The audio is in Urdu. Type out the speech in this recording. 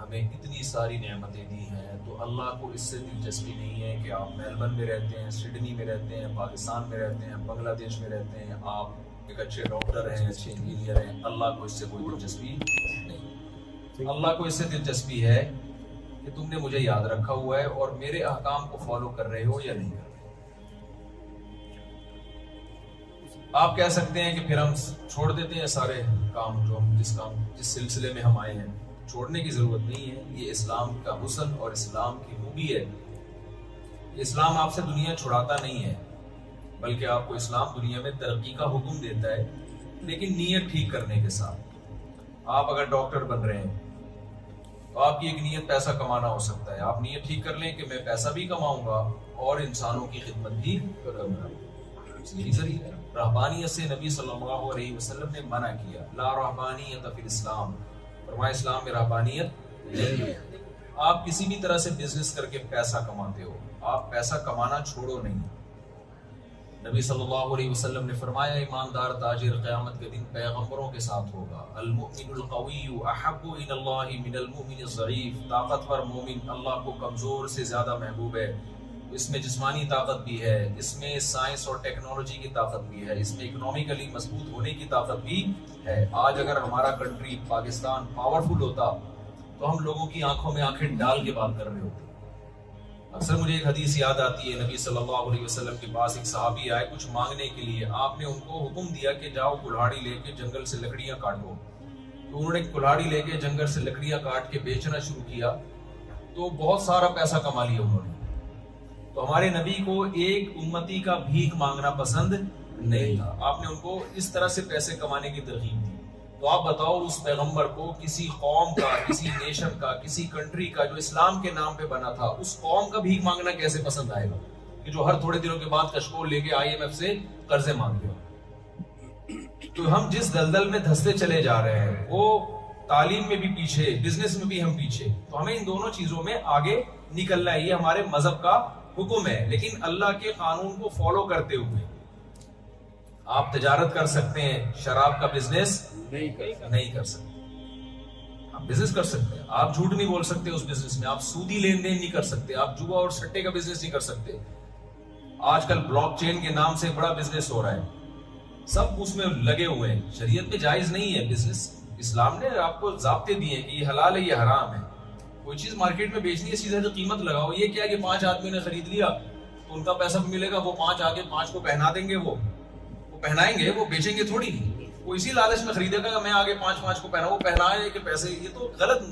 ہمیں اتنی ساری نعمتیں دی ہیں، تو اللہ کو اس سے دلچسپی نہیں ہے کہ آپ میلبرن میں رہتے ہیں، سڈنی میں رہتے ہیں، پاکستان میں رہتے ہیں، بنگلہ دیش میں رہتے ہیں، آپ ایک اچھے ڈاکٹر ہیں، اچھے انجینئر ہیں، اللہ کو اس سے کوئی دلچسپی نہیں۔ اللہ کو اس سے دلچسپی ہے کہ تم نے مجھے یاد رکھا ہوا ہے اور میرے احکام کو فالو کر رہے ہو یا نہیں کر رہے۔ آپ کہہ سکتے ہیں کہ پھر ہم چھوڑ دیتے ہیں سارے کام جو ہم جس سلسلے میں ہم آئے ہیں۔ چھوڑنے کی ضرورت نہیں ہے، یہ اسلام کا حسن اور اسلام کی خوبی ہے۔ اسلام آپ سے دنیا چھڑاتا نہیں ہے، بلکہ آپ کو اسلام دنیا میں ترقی کا حکم دیتا ہے، لیکن نیت ٹھیک کرنے کے ساتھ۔ آپ اگر ڈاکٹر بن رہے ہیں تو آپ کی ایک نیت پیسہ کمانا ہو سکتا ہے، آپ نیت ٹھیک کر لیں کہ میں پیسہ بھی کماؤں گا اور انسانوں کی خدمت بھی کروں گا۔ یہی ذریعہ ہے۔ رہبانیت سے نبی صلی اللہ علیہ وسلم نے منع کیا، لا رہبانیت فی الاسلام، فرمایا اسلام میں رہبانیت نہیں ہے۔ آپ کسی بھی طرح سے بزنس کر کے پیسہ کماتے ہو، آپ پیسہ کمانا چھوڑو نہیں۔ نبی صلی اللہ علیہ وسلم نے فرمایا ایماندار تاجر قیامت کے دن پیغمبروں کے ساتھ ہوگا۔ المؤمن القوی احب الی اللہ من المؤمن الضعیف، طاقتور مومن اللہ کو کمزور سے زیادہ محبوب ہے۔ اس میں جسمانی طاقت بھی ہے، اس میں سائنس اور ٹیکنالوجی کی طاقت بھی ہے، اس میں اکنامکلی مضبوط ہونے کی طاقت بھی ہے۔ آج اگر ہمارا کنٹری پاکستان پاورفل ہوتا تو ہم لوگوں کی آنکھوں میں آنکھیں ڈال کے بات کر رہے ہوتے۔ اکثر مجھے ایک حدیث یاد آتی ہے، نبی صلی اللہ علیہ وسلم کے پاس ایک صحابی آئے کچھ مانگنے کے لیے، آپ نے ان کو حکم دیا کہ جاؤ کلہاڑی لے کے جنگل سے لکڑیاں کاٹو۔ تو انہوں نے کلہاڑی لے کے جنگل سے لکڑیاں کاٹ کے بیچنا شروع کیا، تو بہت سارا پیسہ کما لیا انہوں نے۔ تو ہمارے نبی کو ایک امتی کا بھیک مانگنا پسند نہیں تھا، آپ نے ان کو اس طرح سے پیسے کمانے کی ترغیب دی۔ تو آپ بتاؤ اس پیغمبر کو کسی قوم کا، کسی نیشن کا، کسی کنٹری کا جو اسلام کے نام پہ بنا تھا، اس قوم کا بھیک مانگنا کیسے پسند آئے گا کہ جو ہر تھوڑے دنوں کے بعد کشکول لے کے IMF سے قرضے مانگ گیا۔ تو ہم جس دلدل میں دھستے چلے جا رہے ہیں، وہ تعلیم میں بھی پیچھے، بزنس میں بھی ہم پیچھے، تو ہمیں ان دونوں چیزوں میں آگے نکلنا ہے۔ یہ ہمارے مذہب کا حکم ہے، لیکن اللہ کے قانون کو فالو کرتے ہوئے۔ آپ تجارت کر سکتے ہیں، شراب کا بزنس نہیں کر سکتے۔ آپ بزنس کر سکتے ہیں، آپ جھوٹ نہیں بول سکتے اس بزنس میں، آپ سودی لین دین نہیں کر سکتے، آپ جوا اور سٹے کا بزنس نہیں کر سکتے۔ آج کل بلاک چین کے نام سے بڑا بزنس ہو رہا ہے، سب اس میں لگے ہوئے ہیں۔ شریعت میں جائز نہیں ہے بزنس، اسلام نے آپ کو ضابطے دیے کہ یہ حلال ہے یہ حرام ہے۔ کوئی چیز مارکیٹ میں بیچنی ہے سیدھا قیمت لگاؤ۔ یہ کیا کہ 5 آدمی نے خرید لیا تو ان کا پیسہ بھی ملے گا، وہ 5 آگے 5 کو پہنا دیں گے، وہ پہنائیں گے، وہ بیچیں گے تھوڑی۔ وہ اسی لالچ میں خریدے گا کہ میں آگے 5 کو پہنا، وہ پہنائے کہ پیسے، یہ تو غلط